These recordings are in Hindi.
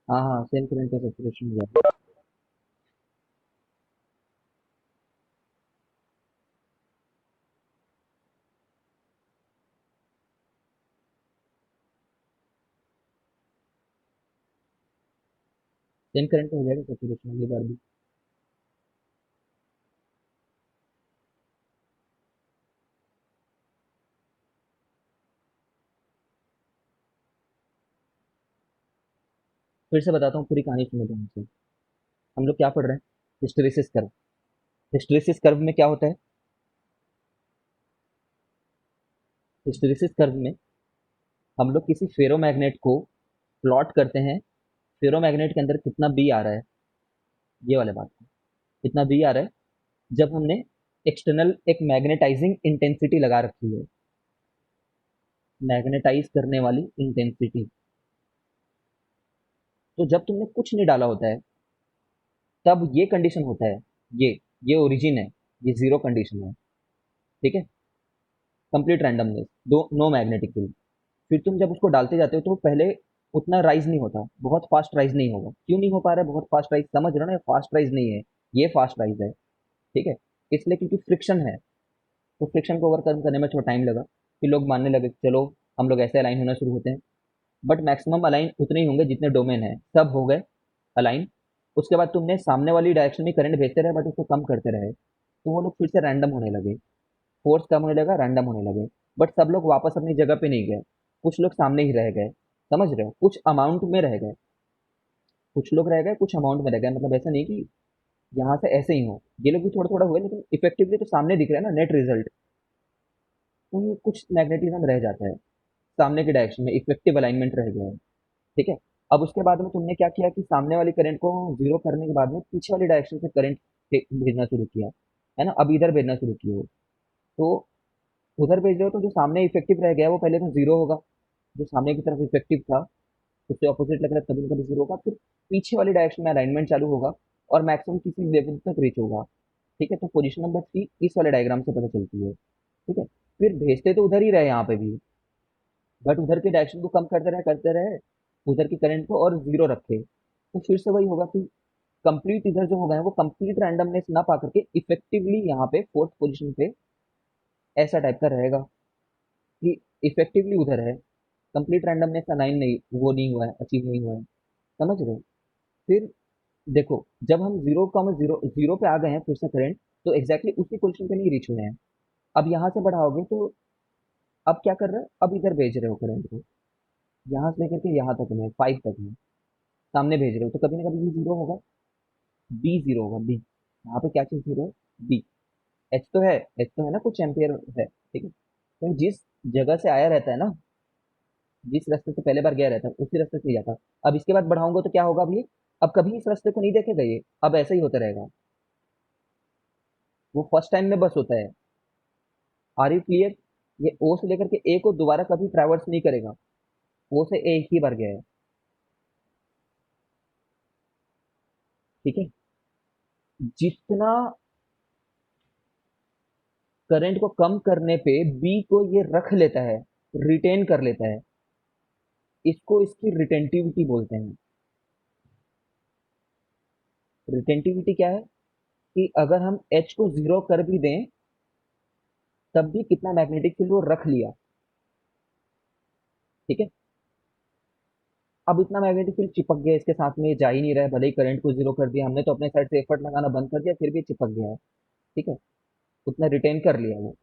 हाँ हाँ, सेम करंट का सैचुरेशन हो जाएगा। सेम करंट का हो जाएगा सैचुरेशन अगली बार भी। फिर से बताता हूँ, पूरी कहानी सुनो ध्यान से। हम लोग क्या पढ़ रहे हैं? Hysteresis curve. हिस्टेरिसिस कर्व में क्या होता है? हिस्टेरिसिस कर्व में हम लोग किसी फेरोमैग्नेट को प्लॉट करते हैं। फेरोमैग्नेट के अंदर कितना बी आ रहा है, ये वाले बात है। कितना बी आ रहा है जब हमने एक्सटर्नल एक मैग्नेटाइजिंग इंटेंसिटी लगा रखी है, मैग्नेटाइज करने वाली इंटेंसिटी। तो जब तुमने कुछ नहीं डाला होता है, तब ये कंडीशन होता है। ये ये ओरिजिन है, ये जीरो कंडीशन है। ठीक है, कंप्लीट रैंडमनेस, दो, नो मैग्नेटिक फील्ड। फिर तुम जब उसको डालते जाते हो तो पहले उतना राइज नहीं होता, बहुत फास्ट राइज नहीं होगा। क्यों नहीं हो पा रहा है बहुत फास्ट राइज? समझ रहे हो ना, ये फास्ट राइज नहीं है, ये फास्ट राइज है। ठीक है, इसलिए क्योंकि फ्रिक्शन है। तो फ्रिक्शन को ओवरकम करने में थोड़ा टाइम लगा। फिर लोग मानने लगे कि चलो हम लोग ऐसे अलाइन होना शुरू होते हैं। बट मैक्सिमम अलाइन उतने ही होंगे जितने डोमेन है, सब हो गए अलाइन। उसके बाद तुमने सामने वाली डायरेक्शन में करंट भेजते रहे, बट उसको कम करते रहे, तो वो लोग फिर से रैंडम होने लगे। फोर्स कम होने लगा, रैंडम होने लगे। बट सब लोग वापस अपनी जगह पे नहीं गए। कुछ लोग सामने ही रह गए। समझ रहे हो, कुछ अमाउंट में रह गए। कुछ लोग रह गए, कुछ अमाउंट में रह गए। मतलब ऐसा नहीं कि यहाँ से ऐसे ही हो। ये लोग भी थोड़ा थोड़ा हुए, लेकिन इफेक्टिवली तो सामने दिख रहा है ना नेट रिजल्ट। तो ये कुछ मैग्नेटिज्म रह जाता है सामने के डायरेक्शन में, इफेक्टिव अलाइनमेंट रह गया है। ठीक है, अब उसके बाद में तुमने क्या किया कि सामने वाली करंट को जीरो करने के बाद में पीछे वाली डायरेक्शन से करंट भेजना शुरू किया, है ना। अब इधर भेजना शुरू किया हो, तो उधर भेज रहे हो तो जो सामने इफेक्टिव रह गया वो पहले तो जीरो होगा। जो सामने की तरफ इफेक्टिव था, उससे ऑपोजिट लग रहा है, कभी ना कभी जीरो होगा। फिर पीछे वाली डायरेक्शन में अलाइनमेंट चालू होगा और मैक्सिमम किसी लेवल तक रीच होगा। ठीक है, तो पोजीशन नंबर 3 इस वाले डायग्राम से पता चलती है। ठीक है, फिर भेजते तो उधर ही रहे यहाँ पे भी, बट उधर के डायरेक्शन को कम करते रहे, उधर की करंट को और जीरो रखे। तो फिर से वही होगा कि कंप्लीट इधर जो होगा वो कंप्लीट रैंडमनेस ना पा करके इफेक्टिवली यहाँ पे फोर्थ पोजीशन पे ऐसा टाइप का रहेगा कि इफेक्टिवली उधर है। कंप्लीट रैंडमनेस का लाइन नहीं, वो नहीं हुआ है, अचीव नहीं हुआ है। समझ रहे हो? फिर देखो, जब हम जीरो कम जीरो जीरो पे आ गए हैं फिर से करंट, तो एग्जैक्टली उसी पोजीशन पे नहीं रीच हुए हैं। अब यहाँ से बढ़ाओगे तो अब क्या कर रहे हो, अब इधर भेज रहे हो करंट को, यहाँ से लेकर के यहाँ तक में 5 तक में सामने भेज रहे हो, तो कभी ना कभी ये जीरो होगा। बी जीरो होगा, बी। यहाँ पे क्या चीज जीरो है? बी। एच तो है, एच तो है ना, कुछ एम्पियर है। ठीक है, तो जिस जगह से आया रहता है ना, जिस रास्ते से पहले बार गया रहता है उसी रास्ते से ही जाता है। अब इसके बाद बढ़ाऊंगा तो क्या होगा? अब ये अब कभी इस रास्ते को नहीं देखेगा ये, अब ऐसा ही होता रहेगा। वो फर्स्ट टाइम में बस होता है। Are you clear? ये ओ से लेकर के ए को दोबारा कभी ट्रैवर्स नहीं करेगा। ओ से ए एक ही बार गया है। ठीक है, जितना करंट को कम करने पे बी को ये रख लेता है, रिटेन कर लेता है, इसको इसकी रिटेंटिविटी बोलते हैं। रिटेंटिविटी क्या है कि अगर हम एच को जीरो कर भी दें, तब भी कितना मैग्नेटिक फील्ड वो रख लिया। ठीक है, अब इतना मैग्नेटिक फील्ड चिपक गया इसके साथ में, ये जा ही नहीं रहा है। भले ही करंट को जीरो कर दिया हमने, तो अपने साइड से एफर्ट लगाना बंद कर दिया, फिर भी चिपक गया है। ठीक है, उतना रिटेन कर लिया वो।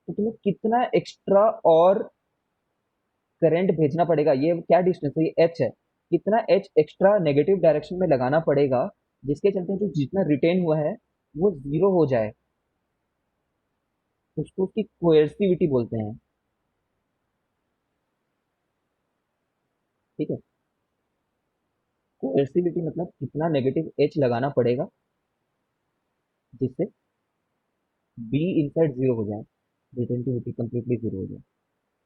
तो तुम्हें कितना एक्स्ट्रा और करंट भेजना पड़ेगा, ये क्या डिस्टेंस है, ये एच है। कितना एच एक्स्ट्रा नेगेटिव डायरेक्शन में लगाना पड़ेगा, जिसके चलते जो जितना रिटेन हुआ है वो जीरो हो जाए। उसको उसकी कोएर्सिविटी बोलते हैं। ठीक है, कोएर्सिविटी मतलब कितना नेगेटिव एच लगाना पड़ेगा जिससे बी इनसाइड जीरो हो जाए, रिटेंटिविटी कंप्लीटली जीरो हो जाए।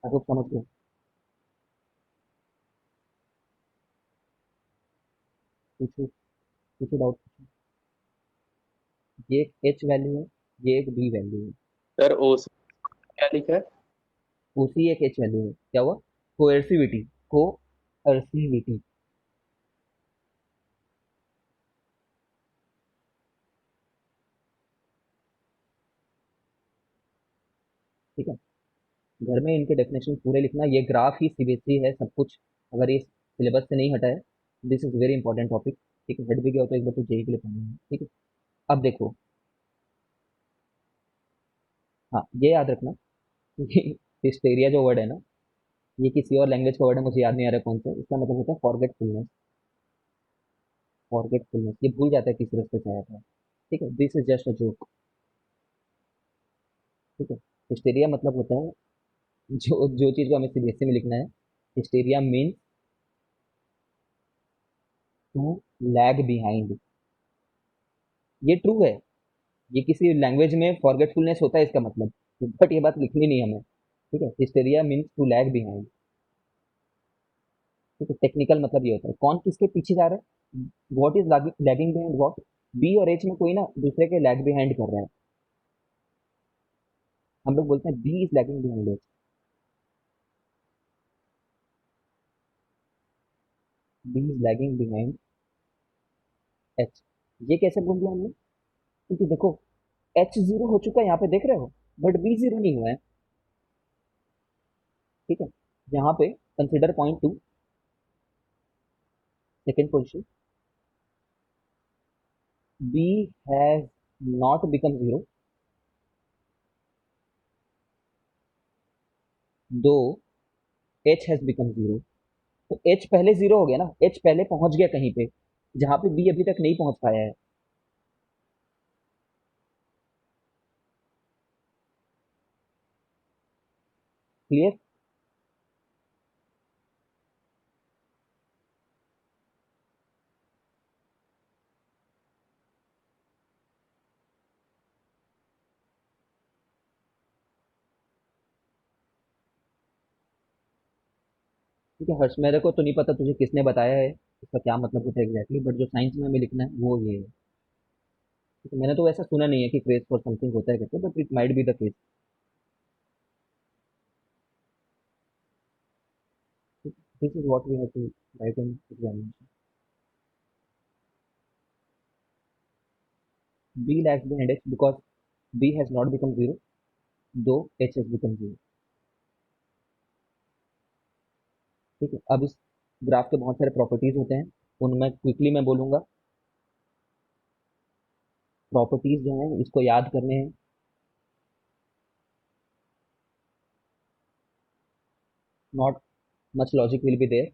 आप लोग समझ गए? पूछो, पूछो डाउट। ये एक एच वैल्यू है, ये एक बी वैल्यू है। सर ओ से क्या लिखा है? उसी एक एच वैल्यू है, क्या हुआ? कोएर्सिविटी, कोएर्सिविटी। ठीक है, घर में इनके डेफिनेशन पूरे लिखना, ये ग्राफ ही सीबीएसई है सब कुछ, अगर ये सिलेबस से नहीं हटा है, this is very important topic, ठीक है, हट भी गया हो तो एक बार तो जेई के लिए पढ़ना है, ठीक है। अब देखो, हाँ ये याद रखना कि हिस्टेरिया जो वर्ड है ना, ये किसी और लैंग्वेज का वर्ड है, मुझे याद नहीं आ रहा कौन सा, इसका मतलब होता है फॉरगेटफुलनेस। फॉरगेटफुलनेस, ये भूल जाता है किस रास्ते से आया था, ठीक है, this is just a joke, ठीक है। हिस्टेरिया मतलब होता है, जो जो चीज़ को हमें सीबीएसई में लिखना है, hysteria means to lag behind, ये ट्रू है, ये किसी लैंग्वेज में फॉरगेटफुलनेस होता है इसका मतलब, बट ये बात लिखनी नहीं हमें, ठीक है, hysteria means to lag behind, ठीक है, टेक्निकल मतलब ये होता है कौन किसके पीछे जा रहा है, what is lagging behind what, B और एच में कोई ना दूसरे के लैग बिहाइंड कर रहा है, हम लोग बोलते हैं B is lagging behind H, B is lagging behind H, ये कैसे बोल दिया हमने, क्योंकि देखो एच जीरो हो चुका है यहाँ पे देख रहे हो, बट बी जीरो नहीं हुआ है, ठीक है, यहाँ पे consider point two, second position, B has not become zero, though H has become zero, तो एच पहले जीरो हो गया ना, एच पहले पहुंच गया कहीं पे जहां पे बी अभी तक नहीं पहुंच पाया है, क्लियर। ठीक है हर्ष, मेरे को तो नहीं पता तुझे किसने बताया है इसका क्या मतलब होता है एग्जैक्टली, बट जो साइंस में हमें लिखना है वो ये है, ठीक है, मैंने तो ऐसा सुना नहीं है कि क्रेज फॉर समथिंग होता है करके, but it might be the case, this is what we have to write in examination, B lags behind H because B has not become zero, though H has become zero, ठीक है। अब इस ग्राफ के बहुत सारे प्रॉपर्टीज होते हैं, उनमें क्विकली मैं बोलूंगा, प्रॉपर्टीज जो हैं इसको याद करने हैं, not much logic will be there,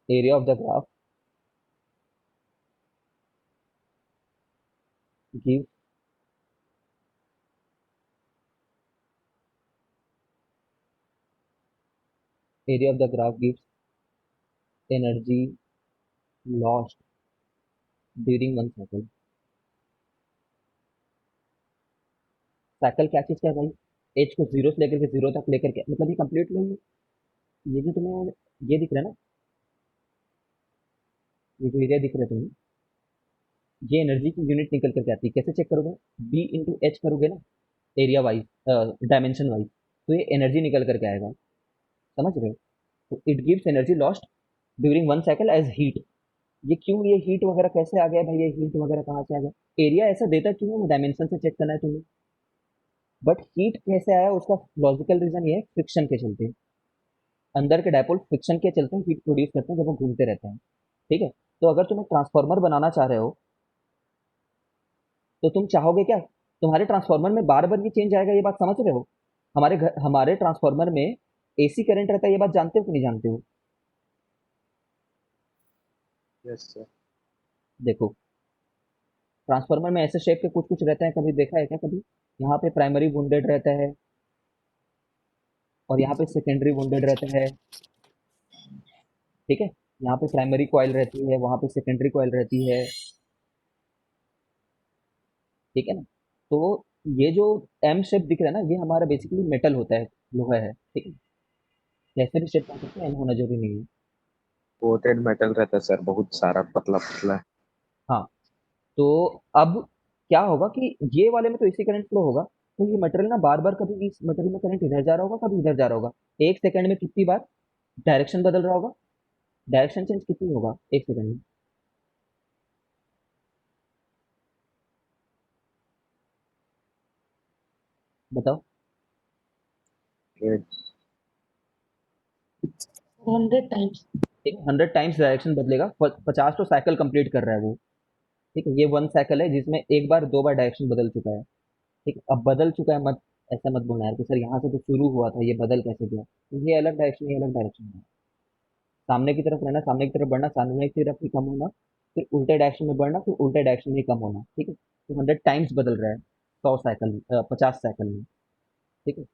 area of the graph give, area of the graph gives energy lost during one cycle, cycle क्या चीज का है भाई, एज को जीरो से लेकर के जीरो तक लेकर के, मतलब ये कंप्लीट नहीं है, ये जो तुम्हें ये दिख रहा है ना, ये जो एरिया दिख रहा है तुम्हें, ये एनर्जी की यूनिट निकल करके आती है, कैसे चेक करोगे, बी इंटू एच करोगे ना, एरिया वाइज, डायमेंशन वाइज, तो ये एनर्जी निकल करके आएगा, समझ रहे हो, तो it gives energy lost during one cycle as heat, ये क्यों, ये हीट वगैरह कैसे आ गया भाई, ये हीट वगैरह कहाँ से आ गया, एरिया ऐसा देता क्यों है, वो डायमेंशन से चेक करना है तुम्हें, बट हीट कैसे आया उसका लॉजिकल रीजन ये है, फ्रिक्शन के चलते, अंदर के डायपोल फ्रिक्शन के चलते हीट प्रोड्यूस करते हैं जब वो घूमते रहते हैं, ठीक है। तो अगर तुम एक ट्रांसफार्मर बनाना चाह रहे हो, तो तुम चाहोगे क्या, तुम्हारे ट्रांसफार्मर में बार बार ये चेंज आएगा, ये बात समझ रहे हो, हमारे ट्रांसफार्मर में एसी करंट रहता है, ये बात जानते हो कि नहीं जानते हो, यस सर। देखो ट्रांसफार्मर में ऐसे शेप के कुछ कुछ रहते हैं, कभी देखा है क्या कभी, यहाँ पे प्राइमरी वुंडेड रहता है और यहाँ पे सेकेंडरी वुंडेड रहता है, ठीक है, यहाँ पे प्राइमरी कॉइल रहती है, वहां पे सेकेंडरी कॉइल रहती है, ठीक है ना, तो ये जो एम शेप दिख रहा है ना, ये हमारा बेसिकली मेटल होता है, लोहा है, ठीक है, जैसे भी शेप हो सकता है एम होना जरूरी नहीं है, कोटेड मेटल रहता है सर, बहुत सारा पतला पतला। हाँ, तो अब क्या होगा कि ये वाले में तो इसी करंट फ्लो होगा, तो ये मटेरियल ना बार बार कभी इस मटेरियल में करंट इधर जा रहा होगा कभी इधर जा रहा होगा, एक सेकंड में कितनी बार डायरेक्शन बदल रहा होगा, डायरेक्शन चेंज कितनी होगा एक सेकंड में, बताओ, 100 टाइम्स। ठीक है, 100 टाइम्स डायरेक्शन बदलेगा, 50 तो साइकिल कंप्लीट कर रहा है वो। ठीक है, ये 1 साइकिल है जिसमें एक बार 2 बार डायरेक्शन बदल चुका है। ठीक है, अब बदल चुका है, मत ऐसा मत बोलना यार कि सर यहाँ से तो शुरू हुआ था, ये बदल कैसे गया। तो ये अलग डायरेक्शन, ये अलग डायरेक्शन है। सामने की तरफ रहना, सामने की तरफ बढ़ना, सामने की तरफ ही कम होना, फिर उल्टे डायरेक्शन में बढ़ना, फिर उल्टे डायरेक्शन में ही कम होना। ठीक है, तो 100 टाइम्स बदल रहा है 100 साइकिल, 50 साइकिल में। ठीक है,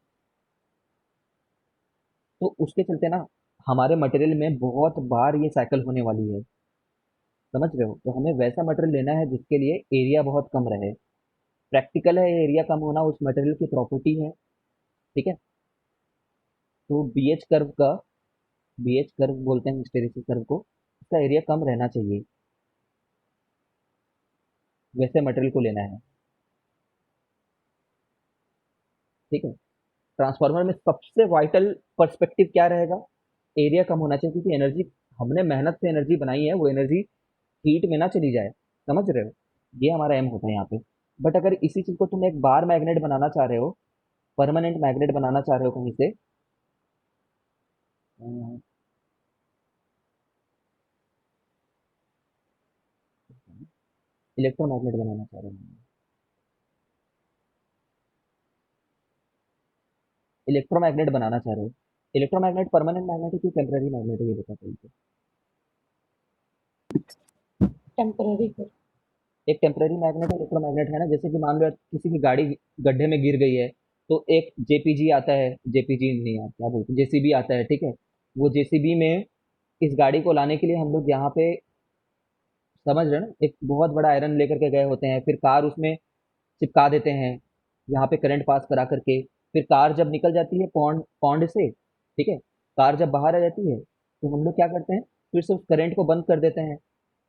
तो उसके चलते ना हमारे मटेरियल में बहुत बार ये साइकिल होने वाली है। समझ रहे हो, तो हमें वैसा मटेरियल लेना है जिसके लिए एरिया बहुत कम रहे। प्रैक्टिकल है एरिया कम होना, उस मटेरियल की प्रॉपर्टी है। ठीक है, तो बीएच कर्व बोलते हैं हिस्टेरिसिस कर्व को, इसका एरिया कम रहना चाहिए, वैसे मटेरियल को लेना है। ठीक है, ट्रांसफार्मर में सबसे वाइटल पर्सपेक्टिव क्या रहेगा, एरिया कम होना चाहिए, क्योंकि एनर्जी, हमने मेहनत से एनर्जी बनाई है, वो एनर्जी हीट में ना चली जाए। समझ रहे हो, ये हमारा एम होता है यहाँ पे। बट अगर इसी चीज को तुम एक बार मैग्नेट बनाना चाह रहे हो, परमानेंट मैग्नेट बनाना चाह रहे हो कहीं से, इलेक्ट्रोमैग्नेट बनाना चाह रहे हो, इलेक्ट्रोमैग्नेट बनाना चाह रहे हो, इलेक्ट्रोमैग्नेट परमानेंट मैग्नेट है कि टेम्पररी मैग्नेट है, ये बता दीजिए। टेम्पररी कर। एक टेम्पररी मैग्नेट है, इलेक्ट्रोमैग्नेट है ना, जैसे कि मान लो किसी की गाड़ी गड्ढे में गिर गई है, तो एक जेपीजी आता है, जेपीजी नहीं आता, क्या बोलते हैं, जेसीबी आता है। ठीक है, वो जेसीबी में इस गाड़ी को लाने के लिए हम लोग यहाँ पे, समझ रहे हो ना, एक बहुत बड़ा आयरन लेकर के गए होते हैं, फिर कार उसमें चिपका देते हैं, यहाँ पे करंट पास करा करके, फिर कार जब निकल जाती है पॉन्ड पॉन्ड से, ठीक है, कार जब बाहर आ जाती है, तो हम लोग क्या करते हैं, फिर से उस करंट को बंद कर देते हैं,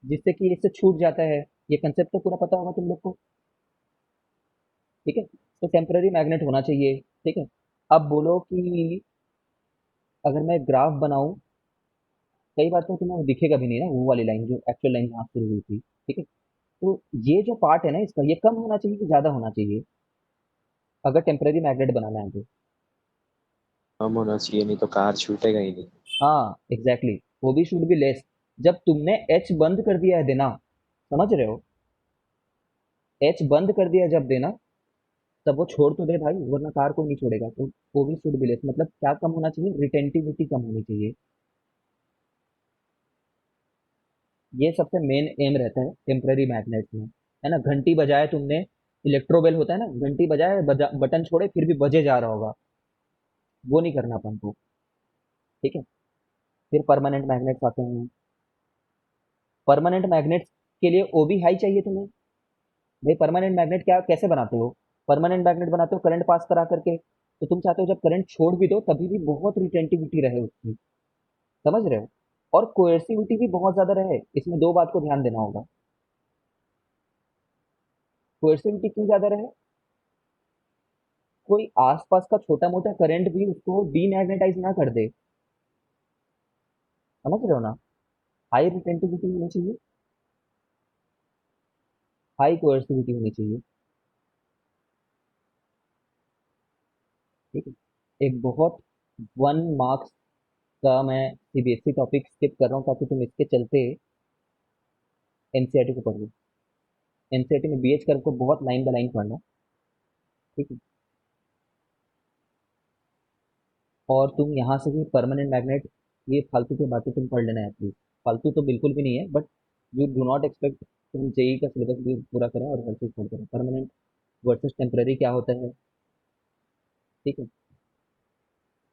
जिससे कि इससे छूट जाता है। ये कंसेप्ट तो पूरा पता होगा तुम लोग को। ठीक है, तो टेम्पररी मैग्नेट होना चाहिए। ठीक है, अब बोलो कि अगर मैं ग्राफ बनाऊं, कई बार तो तुम्हें वो दिखेगा भी नहीं ना, वो वाली लाइन जो एक्चुअल लाइन यहाँ शुरू हुई थी। ठीक है, तो ये जो पार्ट है ना इसका, ये कम होना चाहिए कि ज्यादा होना चाहिए, अगर टेम्पररी मैग्नेट बनाना है तो। कम होना चाहिए, नहीं तो कार छूटेगा ही नहीं। हाँ एग्जैक्टली exactly. वो भी शुड बी लेस। जब तुमने एच बंद कर दिया है देना, समझ रहे हो, एच बंद कर दिया है जब देना, तब वो छोड़ तो दे भाई, वरना कार को नहीं छोड़ेगा। तो वो भी शुड बी लेस, मतलब क्या कम होना चाहिए, रिटेंटिविटी कम होनी चाहिए। ये सबसे मेन एम रहता है टेम्पररी मैग्नेट में, है ना। घंटी बजाए तुमने, इलेक्ट्रोबेल होता है ना, घंटी बजाए बटन छोड़े फिर भी बजे जा रहा होगा, वो नहीं करना अपन को। ठीक है, फिर परमानेंट मैग्नेट्स आते हैं। परमानेंट मैग्नेट्स के लिए ओबी हाई चाहिए तुम्हें। भाई परमानेंट मैग्नेट क्या कैसे बनाते हो, परमानेंट मैग्नेट बनाते हो करंट पास करा करके, तो तुम चाहते हो जब करंट छोड़ भी दो तभी भी बहुत रिटेंटिविटी रहे उसकी। समझ रहे हो, और कोएर्सिविटी भी बहुत ज्यादा रहे, इसमें दो बात को ध्यान देना होगा। कोएर्सिविटी क्यों ज्यादा रहे, कोई आसपास का छोटा मोटा करंट भी उसको डीमैग्नेटाइज ना कर दे। समझ रहे हो ना, हाई रिटेंटिविटी होनी चाहिए, हाई कोएर्सिविटी होनी चाहिए। ठीक है, एक बहुत 1 मार्क्स का मैं सीबीएसई टॉपिक स्किप कर रहा हूँ ताकि तुम इसके चलते एनसीईआरटी को पढ़ लो। एनसीईआरटी में बीएच कर्व को बहुत लाइन बाय लाइन पढ़ना। ठीक है, और तुम यहाँ से भी परमानेंट मैग्नेट, ये फालतू की बातें तुम पढ़ लेना है प्लीज, फालतू तो बिल्कुल भी नहीं है, but you do not expect तुम जेई का सिलेबस भी पूरा करें और हर चीज पढ़ करें। परमानेंट वर्सेस टेम्पररी क्या होता है, ठीक है,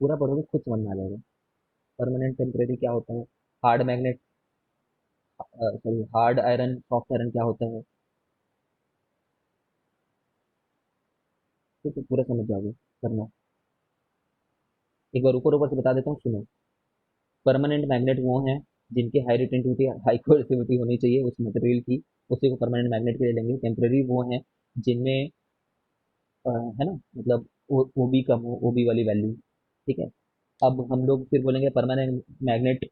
पूरा पढ़ोगे खुद समझ में आ जाएगा। परमानेंट टेम्पररी क्या होता है, hard magnet, sorry hard iron soft iron क्या होता है, ठीक है, पूरा समझ जाओगे करना। एक बार ऊपर ऊपर से बता देता हूँ, सुनो। परमानेंट मैग्नेट वो हैं जिनकी हाई रिटेंटिविटी, हाई कोएर्सिविटी होनी चाहिए उस मटेरियल की, उसी को परमानेंट मैग्नेट के लिए लेंगे। टेम्पररी वो हैं जिनमें है ना, मतलब वो भी कम हो, वो भी वाली वैल्यू। ठीक है, अब हम लोग फिर बोलेंगे परमानेंट मैग्नेट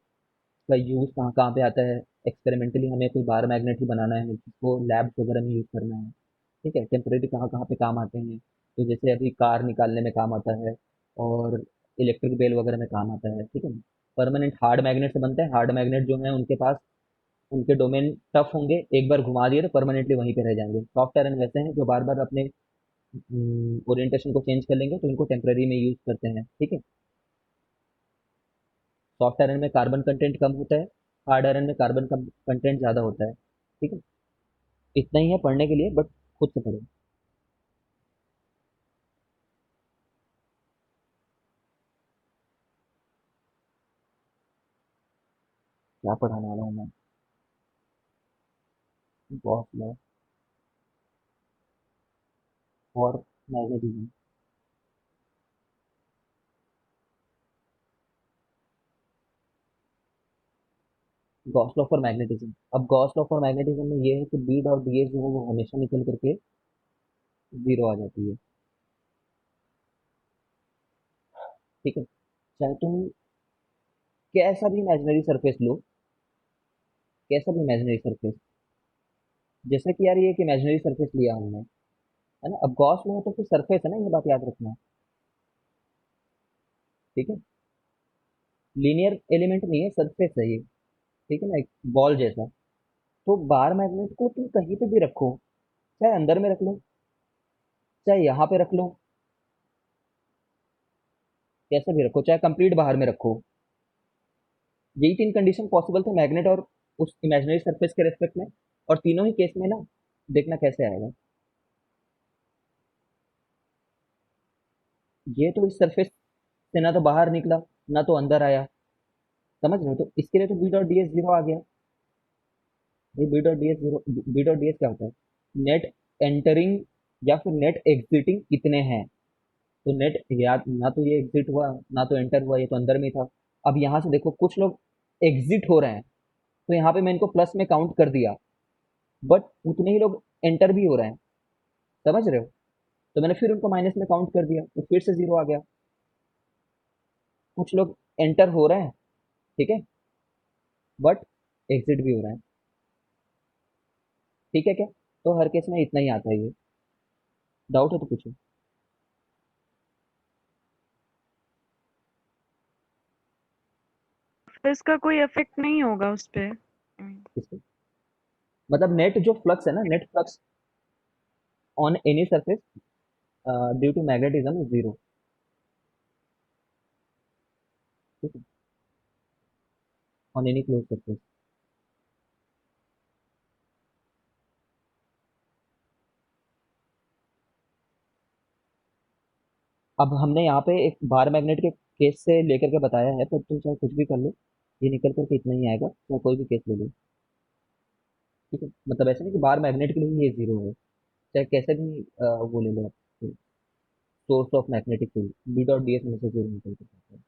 का यूज कहाँ कहाँ पे आता है। एक्सपेरिमेंटली हमें कोई बार मैग्नेट ही बनाना है जिसको लैब्स वगैरह में यूज करना है। ठीक है, टेम्परेरी कहाँ कहाँ पे काम आते हैं, तो जैसे अभी कार निकालने में काम आता है, और इलेक्ट्रिक बेल वगैरह में काम आता है, ठीक है। परमानेंट हार्ड मैग्नेट से बनते हैं। हार्ड मैग्नेट जो है उनके पास उनके डोमेन टफ होंगे, एक बार घुमा दिए तो परमानेंटली वहीं पे रह जाएंगे। सॉफ्ट आयरन वैसे हैं जो बार बार अपने ओरिएंटेशन को चेंज कर लेंगे, तो इनको टेम्पररी में यूज करते हैं, ठीक है। सॉफ्ट आयरन में कार्बन कंटेंट कम होता है, हार्ड आयरन में कार्बन कंटेंट ज़्यादा होता है, ठीक है। इतना ही है पढ़ने के लिए, बट खुद से पढ़ो। क्या पढ़ाने वाला हूँ मैं? गॉस लॉ और magnetism. Gauss law for magnetism. अब गॉस लॉ फॉर मैग्नेटिज्म में ये है कि बी डॉट डी एस जो है वो हमेशा निकल करके जीरो आ जाती है, ठीक है। चाहे तुम कैसा भी इमेजिनरी सरफेस लो, कैसा भी इमेजिनरी सरफेस, जैसे कि यार ये एक इमेजिनरी सरफेस लिया हमने, है ना। अब गॉस लॉ है तो फिर सरफेस है ना, ये बात याद रखना, ठीक है। लीनियर एलिमेंट नहीं है, सरफेस है ये, ठीक है ना, एक बॉल जैसा। तो बार मैग्नेट को तुम कहीं पे भी रखो, चाहे अंदर में रख लो, चाहे यहाँ पे रख लो, कैसे भी रखो, चाहे कंप्लीट बाहर में रखो, यही तीन कंडीशन पॉसिबल थे मैग्नेट और उस इमेजिनरी सरफेस के रेस्पेक्ट में। और तीनों ही केस में ना, देखना कैसे आएगा। ये तो इस सरफेस से ना तो बाहर निकला, ना तो अंदर आया, समझ रहे हो। तो इसके लिए तो B dot D S zero आ गया। भाई B dot D S zero, B dot D S क्या होता है? नेट एंटरिंग या फिर नेट एग्जिटिंग कितने हैं। तो नेट या ना तो ये एग्जिट हुआ ना तो एंटर हुआ, ये तो अंदर में था। अब यहाँ से देखो कुछ लोग एग्जिट हो रहे हैं, तो यहाँ पे मैं इनको प्लस में काउंट कर दिया, बट उतने ही लोग एंटर भी हो रहे हैं, समझ रहे हो। तो मैंने फिर उनको माइनस में काउंट कर दिया, तो फिर से जीरो आ गया। कुछ लोग एंटर हो रहे हैं, ठीक है, बट एग्जिट भी हो रहे हैं, ठीक है क्या। तो हर केस में इतना ही आता है ये। डाउट है तो पूछो। तो इसका कोई इफेक्ट नहीं होगा उस पे? इसको मतलब नेट जो फ्लक्स है ना, net flux on any surface due to magnetism is zero, ठीक है, ऑन एनी क्लोज सरफेस। अब हमने यहाँ पे एक बार मैग्नेट के केस से लेकर के बताया है, पर तुम चाहे कुछ भी कर लो, ये निकल करके इतना ही आएगा, चाहे कोई भी केस ले लो, ठीक है। मतलब ऐसा नहीं कि बार मैग्नेट के लिए ये जीरो है, चाहे कैसे भी वो ले लो आप, source of magnetic field B dot D S में से जीरो निकल के आता है।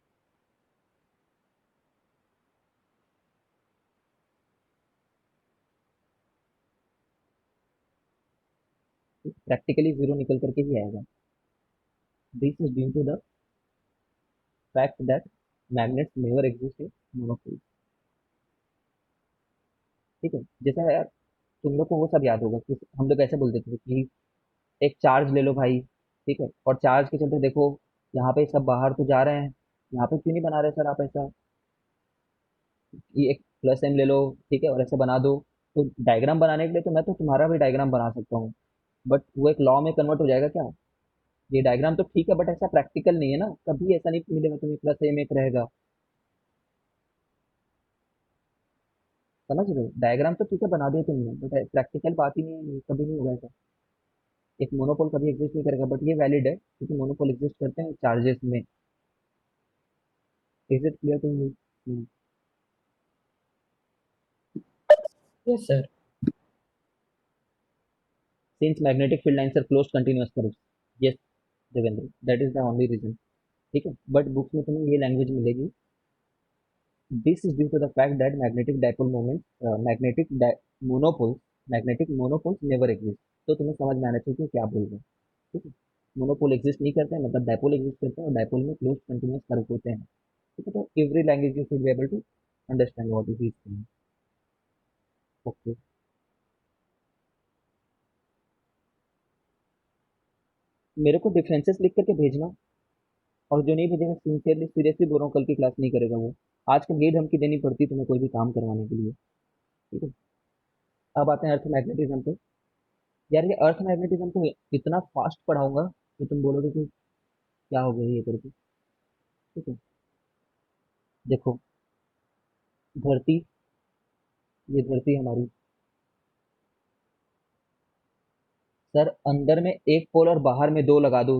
प्रैक्टिकली जीरो निकल करके ही आएगा। This is due to the fact that magnets never exist in monopole, ठीक है। जैसे यार तुम लोग को वो सब याद होगा कि हम लोग ऐसे बोलते थे कि एक चार्ज ले लो भाई, ठीक है, और चार्ज के चलते देखो यहाँ पे सब बाहर तो जा रहे हैं, यहाँ पे क्यों नहीं बना रहे सर आप ऐसा, ये एक प्लस एम ले लो, ठीक है, और ऐसे बना दो। तो डायग्राम बनाने के लिए तो मैं तो तुम्हारा भी डायग्राम बना सकता हूँ, बट वो एक लॉ में कन्वर्ट हो जाएगा क्या। ये डायग्राम तो ठीक है, बट ऐसा प्रैक्टिकल नहीं है ना, कभी ऐसा नहीं मिलेगा तुम्हें प्लस एम एक रहेगा, समझ रहे हो। डायग्राम तो ठीक है बना दिया तुमने, बट प्रैक्टिकल बात ही नहीं, कभी नहीं होगा ऐसा। एक मोनोपोल कभी एग्जिस्ट नहीं करेगा, बट ये वैलिड है क्योंकि मोनोपोल एग्जिस्ट करते हैं चार्जेस में। Is it clear to you? Yes, sir. Since magnetic field lines are closed continuous curves, yes Devendra, that is the only reason, ठीक है। बट बुक्स में तुम्हें ये लैंग्वेज मिलेगी, this is due to the fact that magnetic dipole moment, magnetic monopoles, magnetic monopoles never exist. तो तुम्हें समझ में आना चाहिए कि क्या बोल रहे हैं, ठीक है। मोनोपोल एग्जिस्ट नहीं करते हैं, मतलब डायपोल एग्जिस्ट करते हैं, और डायपोल में क्लोज कंटिन्यूस कर्व होते हैं, ठीक है। तो every language you should be able to understand what is this. Okay, मेरे को डिफरेंसेस लिख करके भेजना, और जो नहीं भेजेगा सिंसियरली सीरियसली बोल रहा हूँ कल की क्लास नहीं करेगा वो। आजकल ये धमकी देनी पड़ती है तुम्हें कोई भी काम करवाने के लिए, ठीक है। अब आते हैं अर्थ मैग्नेटिज्म पे। यार ये अर्थ मैग्नेटिज्म को इतना फास्ट पढ़ाऊंगा कि तुम बोलोगे कि क्या हो गया ये करके, ठीक है। देखो, धरती, ये धरती हमारी, सर अंदर में एक पोल और बाहर में दो लगा दो,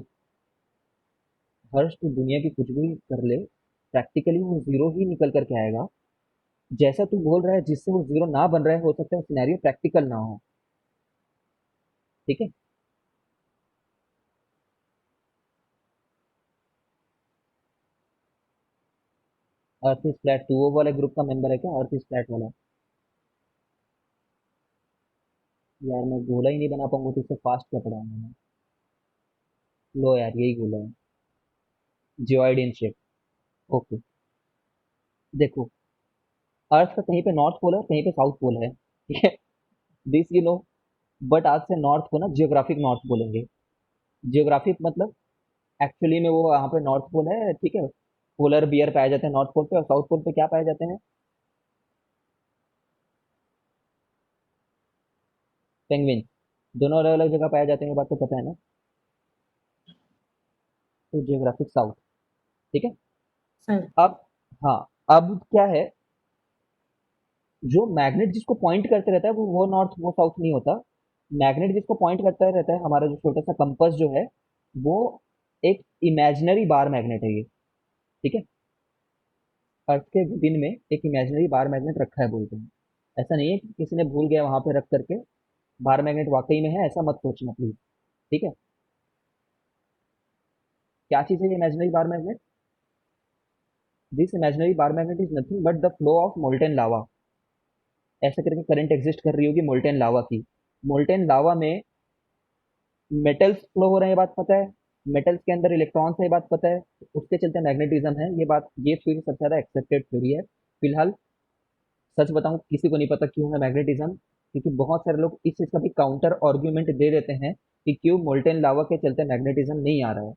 हर्ष तू दुनिया की कुछ भी कर ले, प्रैक्टिकली वो जीरो ही निकल करके आएगा। जैसा तू बोल रहा है जिससे वो जीरो ना बन रहा है, हो सकता है सिनेरियो प्रैक्टिकल ना हो, ठीक है। अर्थ इज फ्लैट, तू वो वाले ग्रुप का मेंबर है क्या, अर्थ इज फ्लैट वाला? यार मैं गोला ही नहीं बना पाऊंगा तो इससे फास्ट क्या पढ़ाऊंगा मैं। लो यार यही गोला है, जियोइड इन शेप। ओके, देखो, अर्थ का कहीं पे नॉर्थ पोल है और कहीं पे साउथ पोल है, ठीक है, दिस यू नो। बट आज से नॉर्थ को ना जियोग्राफिक नॉर्थ बोलेंगे। जियोग्राफिक मतलब एक्चुअली में वो वहाँ पे नॉर्थ पोल है, ठीक है। पोलर बियर पाए जाते हैं नॉर्थ पोल पे, और साउथ पोल पे क्या पाए जाते हैं? पेंगुइन। दोनों अलग अलग जगह पाए जाते हैं, ये बात तो पता है ना। तो जियोग्राफिक साउथ, ठीक है। सर। अब, हाँ, अब क्या है, जो मैग्नेट जिसको पॉइंट करते रहता है वो नॉर्थ वो साउथ नहीं होता। मैग्नेट जिसको पॉइंट करता रहता है, हमारा जो छोटा सा कंपास जो है, वो एक इमेजिनरी बार मैग्नेट है ये, ठीक है। अर्थ के विदिन में एक इमेजिनरी बार मैग्नेट रखा है बोलते हैं। ऐसा नहीं है कि किसी ने भूल गया वहां पे रख करके, बार मैग्नेट वाकई में है, ऐसा मत सोचना प्लीज, ठीक है। क्या चीज है ये imaginary bar magnet? This imaginary bar magnet is nothing but the flow of molten लावा। ऐसा करके करंट एग्जिस्ट कर रही होगी मोल्टेन लावा की। मोल्टेन लावा में मेटल्स फ्लो हो रहे हैं, ये बात पता है। मेटल्स के अंदर इलेक्ट्रॉन्स है, ये बात पता है। उसके चलते मैग्नेटिज्म है, ये बात, ये थ्योरी सबसे ज्यादा एक्सेप्टेड थ्योरी है फिलहाल। सच बताऊं किसी को नहीं पता क्यों है मैग्नेटिज्म, क्योंकि बहुत सारे लोग इस चीज का भी काउंटर आर्ग्यूमेंट दे देते हैं कि क्यों मोल्टेन लावा के चलते मैग्नेटिज्म नहीं आ रहा है,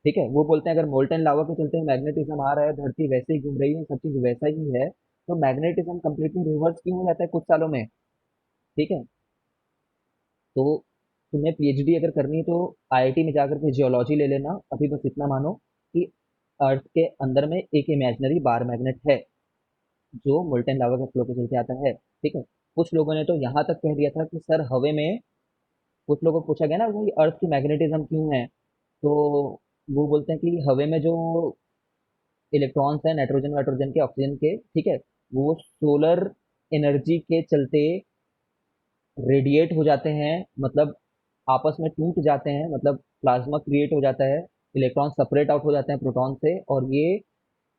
ठीक है। वो बोलते हैं अगर मोल्टेन लावा के चलते मैग्नेटिज्म आ रहा है, धरती वैसे ही घूम रही है, सब चीज वैसा ही है, तो मैग्नेटिज्म कंप्लीटली रिवर्स क्यों हो जाता है कुछ सालों में, ठीक है। तो तुम्हें पीएचडी अगर करनी है तो आईआईटी में जाकर के जियोलॉजी ले लेना। अभी बस इतना मानो कि अर्थ के अंदर में एक इमेजिनरी बार मैग्नेट है जो मोल्टेन लावा के फ्लो के चलते आता है, ठीक है। कुछ लोगों ने तो यहाँ तक कह दिया था कि सर हवे में, कुछ लोगों को पूछा गया ना भाई अर्थ की मैग्नेटिज्म क्यों है, तो वो बोलते हैं कि हवे में जो इलेक्ट्रॉन्स हैं, नाइट्रोजन वाइट्रोजन के ऑक्सीजन के, ठीक है, वो सोलर एनर्जी के चलते रेडिएट हो जाते हैं, मतलब आपस में टूट जाते हैं, मतलब प्लाज्मा क्रिएट हो जाता है, इलेक्ट्रॉन सेपरेट आउट हो जाते हैं प्रोटॉन से, और ये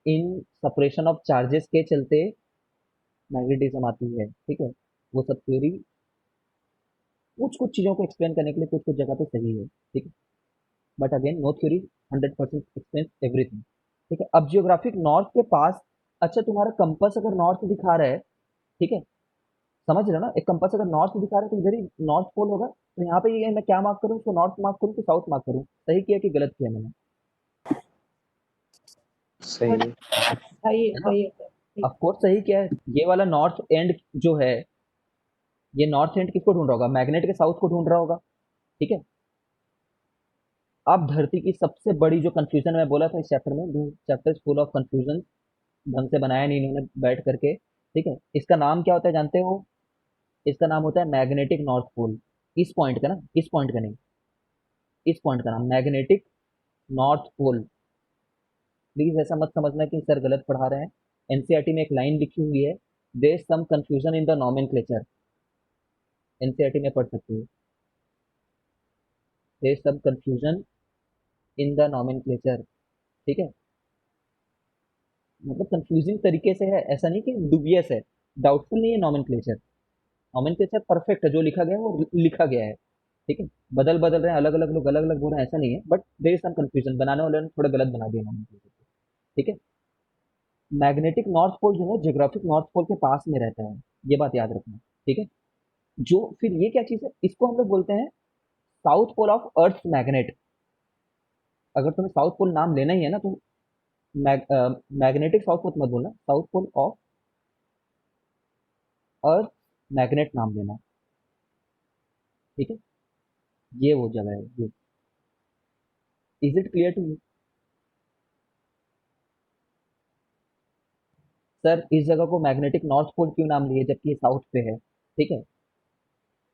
इन सेपरेशन ऑफ चार्जेस के चलते मैग्नेटिज्म आती है, ठीक है। वो सब थ्योरी कुछ कुछ चीज़ों को एक्सप्लेन करने के लिए कुछ कुछ जगह पे सही है, ठीक है। But again no theory 100% explain everything, ठीक है। अब जियोग्राफिक नॉर्थ के पास, अच्छा तुम्हारा कंपास अगर नॉर्थ दिखा रहा है, ठीक है, समझ रहे हो ना, एक कंपास अगर नॉर्थ दिखा रहा है तो इधर ही नॉर्थ पोल होगा, तो यहाँ पे ये मैं क्या मार्क करूँ, उसको नॉर्थ मार्क करूँ कि साउथ मार्क करूँ, सही किया कि गलत किया मैंने, सही है। सही है है, ना? सही है सर, सही। ऑफ कोर्स सही किया है। ये वाला नॉर्थ एंड जो है, ये नॉर्थ एंड किसको ढूंढ रहा होगा, मैग्नेट के साउथ को ढूंढ रहा होगा, ठीक है। अब धरती की सबसे बड़ी जो कंफ्यूजन मैं बोला था इस चैप्टर में, चैप्टर फुल ऑफ कंफ्यूजन, ढंग से बनाया नहीं इन्होंने बैठ करके, ठीक है। इसका नाम क्या होता है जानते हो? इसका नाम होता है मैग्नेटिक नॉर्थ पोल। इस पॉइंट का ना, इस पॉइंट का नहीं, इस पॉइंट का नाम मैग्नेटिक नॉर्थ पोल। प्लीज ऐसा मत समझना कि सर गलत पढ़ा रहे हैं। एनसीईआरटी में एक लाइन लिखी हुई है, there is some confusion in the nomenclature, NCERT में पढ़ सकते हो, there is some confusion in the nomenclature, ठीक है। मतलब कंफ्यूजिंग तरीके से है, ऐसा नहीं कि डुबियस है, डाउटफुल नहीं है नॉमेनक्लेचर। नॉमेनक्लेचर परफेक्ट है, जो लिखा गया है वो लिखा गया है, ठीक है। बदल बदल रहे हैं, अलग अलग लोग अलग अलग बोल रहे हैं, ऐसा नहीं है, but there is some confusion, बनाने वाले ने थोड़ा गलत बना दिया नॉमेनक्लेचर, ठीक है। मैग्नेटिक नॉर्थ पोल जो है जियोग्राफिक नॉर्थ पोल के पास में रहता है, ये बात याद रखना, ठीक है। जो फिर ये क्या चीज है, इसको हम लोग बोलते हैं south pole of earth magnet. अगर तुम्हें साउथ पोल नाम लेना ही है ना, तो मैग्नेटिक साउथ पोल मत बोलना, south pole of earth magnet नाम लेना। ठीक है, ये वो जगह है ये। Is it clear to you? Sir इस जगह को मैग्नेटिक नॉर्थ पोल क्यों नाम लिए जबकि ये साउथ पे है? ठीक है,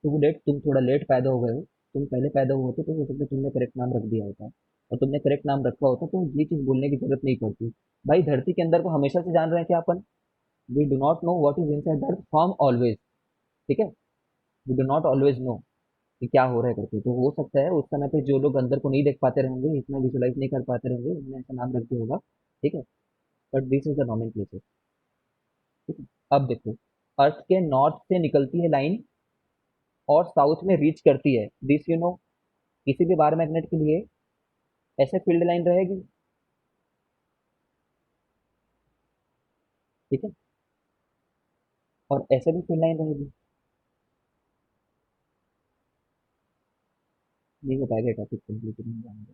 तुम थोड़ा लेट पैदा हो गए हो। तुम पहले पैदा हुए होते तो हो सकता है तुमने करेक्ट नाम रख दिया होता, और तुमने करेक्ट नाम रखा होता तो ये चीज़ बोलने की जरूरत नहीं पड़ती। भाई धरती के अंदर को हमेशा से जान रहे हैं क्या अपन? We do not know what is inside the earth from always. ठीक है, we do not always know कि क्या हो रहा है करके। तो हो सकता है उस समय पे जो लोग अंदर को नहीं देख पाते रहेंगे, इतना विजुलाइज नहीं कर पाते रहेंगे, उन्होंने ऐसा नाम रख दिया होगा। ठीक है, but this is the nomenclature. ठीक है, अब देखो, अर्थ के नॉर्थ से निकलती है लाइन और साउथ में रीच करती है, दिस यू नो। किसी भी बार मैग्नेट के लिए ऐसे फील्ड लाइन रहेगी। ठीक है, और ऐसे भी फील्ड लाइन रहेगी। नहीं हो पाएगा टॉपिक कंप्लीट नहीं जाएंगे।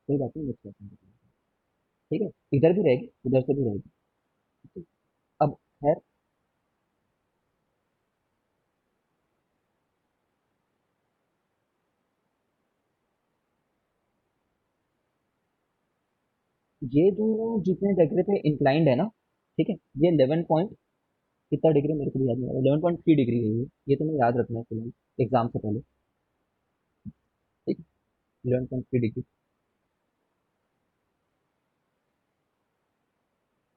कोई बात नहीं, नेक्स्ट क्वेश्चन। ठीक है, इधर भी रहेगी उधर से भी रहेगी। ठीक है? अब खैर, ये जो जितने डिग्री पे इंक्लाइंड है ना, ठीक है, ये 11 पॉइंट कितना डिग्री मेरे को भी याद नहीं आ रहा, 11.3 डिग्री है ये तुम्हें याद रखना है फिलहाल एग्जाम से पहले। ठीक है, 11.3 डिग्री।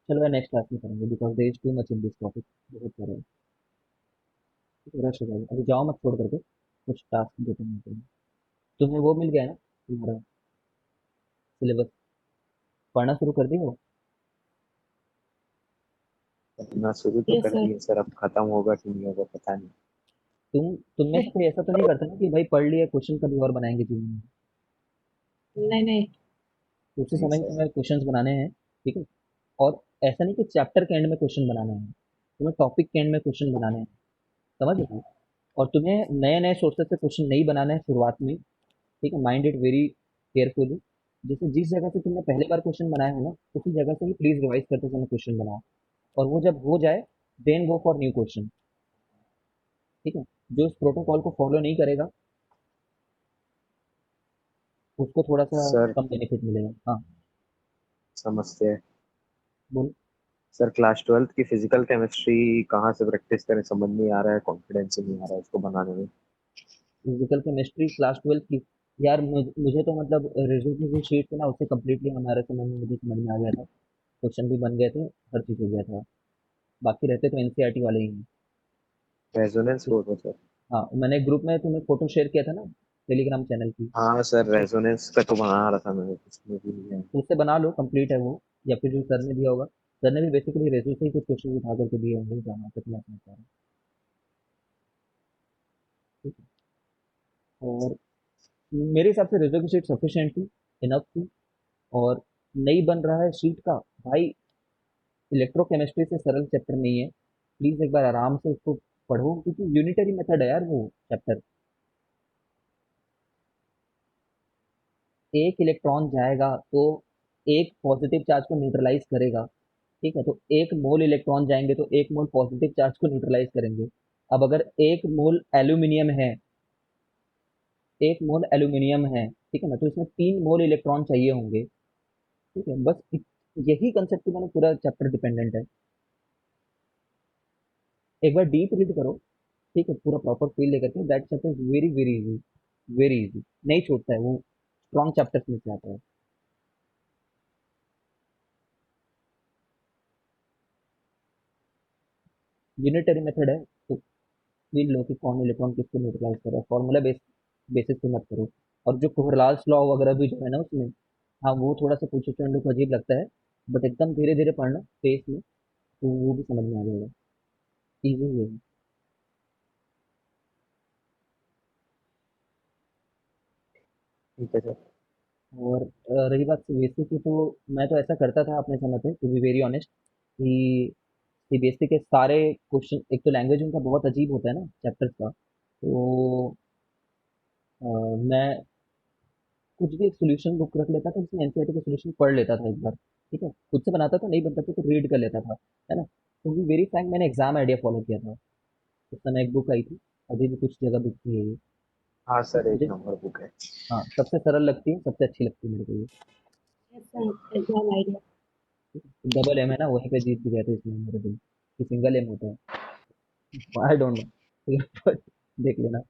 चलो यार नेक्स्ट क्लास में करेंगे, because there is too much in this topic, बहुत सारा है। ठीक है, रश हो जाएगा, अभी जाओ मत छोड़ करके, कुछ टास्क देते हैं तुम्हें। तुम्हें वो मिल गया है ना तुम्हारा सिलेबस, पढ़ना शुरू कर दिए हो? ना शुरू तो यस कर सर। दिए सर, अब खत्म होगा कि नहीं होगा पता नहीं। तुम में से कोई ऐसा तो नहीं करता ना कि भाई पढ़ लिया क्वेश्चन कभी और बनाएंगे जीवन में? नहीं नहीं। तो उसी नहीं समय में सर। तुम्हें क्वेश्चंस बनाने हैं। ठीक है, और ऐसा नहीं कि चैप्टर के एंड में क्वेश्चन बनाने हैं, तुम्हें टॉपिक के एंड में क्वेश्चन बनाने हैं। समझ रहे हो? और तुम्हें नए नए सोर्सेस से क्वेश्चन नहीं बनाना है शुरुआत में। ठीक है, माइंड इट वेरी केयरफुली। जैसे जिस जगह से तुमने पहली बार क्वेश्चन बनाया हो ना, उसी जगह से ही प्लीज रिवाइज करते समय क्वेश्चन बनाओ, और वो जब हो जाए then go for new question. ठीक है, जो इस प्रोटोकॉल को फॉलो नहीं करेगा उसको थोड़ा सा सर कम बेनिफिट मिलेगा। हाँ, समझते हैं। बोलो। सर क्लास 12th की फिजिकल केमिस्ट्री कहाँ से प्रैक्टिस करें, समझ नहीं आ रहा है, कॉन्फिडेंस ही नहीं आ रहा है उसको बनाने में। फिजिकल केमिस्ट्री क्लास 12 की? यार मुझे तो मतलब रिजल्ट की जो शीट थी ना, उससे कम्प्लीटली हमारे समय में मुझे समझ में आ गया था, क्वेश्चन भी बन गए थे, हर चीज़ हो गया था। बाकी रहते तो एनसीईआरटी वाले ही हैं। रेजोनेंस बोल रहे सर। हाँ, मैंने ग्रुप में तुम्हें फोटो शेयर किया था ना, टेलीग्राम चैनल की। हाँ सर, रेजोनेंस का तो बना रहा था मैंने, उसमें भी नहीं है। तो उससे बना लो, कंप्लीट है वो। या फिर जो सर ने दिया होगा, सर ने भी बेसिकली रेजो से ही कुछ क्वेश्चन उठा करके दिए होंगे, जहाँ तक मैं समझ पा रहा हूँ। ठीक है, और मेरे हिसाब से रेजो की शीट सफिशिएंट थी, इनफ थी। और नहीं बन रहा है शीट का, भाई इलेक्ट्रोकेमिस्ट्री से सरल चैप्टर नहीं है, प्लीज एक बार आराम से उसको पढ़ो, क्योंकि यूनिटरी मेथड है यार वो चैप्टर। एक इलेक्ट्रॉन जाएगा तो एक पॉजिटिव चार्ज को न्यूट्रलाइज करेगा। ठीक है, तो एक मोल इलेक्ट्रॉन जाएंगे तो एक मोल पॉजिटिव चार्ज को न्यूट्रलाइज करेंगे। अब अगर एक मोल एल्यूमिनियम है, एक मोल एल्यूमिनियम है, ठीक है ना, तो इसमें 3 मोल इलेक्ट्रॉन चाहिए होंगे। ठीक है, बस यही कंसेप्ट पे मैंने पूरा चैप्टर डिपेंडेंट है। एक बार डीप रीड करो, ठीक है, पूरा प्रॉपर फील लेकर के, that chapter is very very easy, very easy, नहीं छूटता है वो, स्ट्रॉन्ग चैप्टर्स में से आता है। यूनिटरी मेथड है, तो फील लो कि कौन इलेक्ट्रॉन किसको न्यूट्रलाइज कर रहा है, फॉर्मूला बेसिस पे मत करो। और जो कोहरलाल्स लॉ वगैरह भी जो है ना उसमें, हाँ वो थोड़ा सा कुछ स्टूडेंट को अजीब लगता है, बट एकदम धीरे धीरे पढ़ना पेस में, तो वो भी समझ में आ जाएगा, इजी है। ठीक है सर। और रही बात सीबीएसई की, तो मैं तो ऐसा करता था अपने समय पे, टू बी वेरी ऑनेस्ट, कि सीबीएसई के सारे क्वेश्चन, एक तो लैंग्वेज उनका बहुत अजीब होता है ना चैप्टर्स का, तो मैं कुछ भी एक सोल्यूशन बुक रख लेता था, जिसमें एनसीईआरटी का सोल्यूशन पढ़ लेता था एक बार, ठीक है, खुद से बनाता था, नहीं बनता था तो रीड कर लेता था, है ना। तो भी वेरी फ्रैंक, मैंने एग्जाम आइडिया फॉलो किया था। उस समय एक बुक आई थी, अभी भी कुछ जगह बिकती है ये। हाँ तो सर, एक मुझे, नंबर बुक है। हाँ, सबसे सरल लगती है, सबसे अच्छी लगती है मेरे को ये। Exam idea. डबल एम है ना, वहीं पे जीत गया था इसमें मेरे दिल कि सिंगल एम होता है, आई डोंट नो। देख लेना।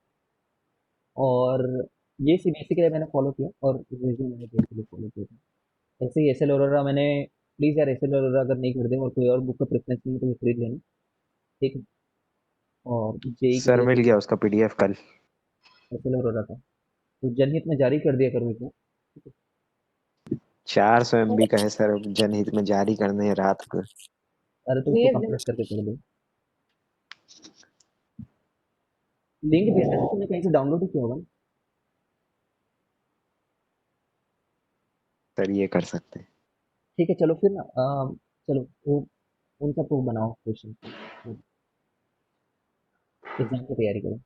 और ये सीबीएसई के लिए मैंने फॉलो किया, और रिवीजन मैंने जेई के लिए फॉलो किया था। ऐसे ही एसएल अरोरा मैंने, प्लीज़ यार एसएल अरोरा अगर नहीं खरीदे और कोई और बुक का प्रेफरेंस नहीं है तो ये खरीद लेना, ठीक है। और जेई के सर लिए मिल भी गया उसका पीडीएफ कल। एसएल अरोरा का तो जनहित में जारी कर दिया करो एक बार, ठीक है। 400 MB का है सर, जनहित में जारी करने हैं रात को। अरे तो उसको भेज देना। कंप्रेस करके कर दो। लिंक भेज देना, तुमने कहीं से डाउनलोड ही किया होगा ना। सर ये कर सकते हैं। ठीक है, चलो फिर ना, चलो वो उन सबको बनाओ क्वेश्चन, एग्जाम की तैयारी करो।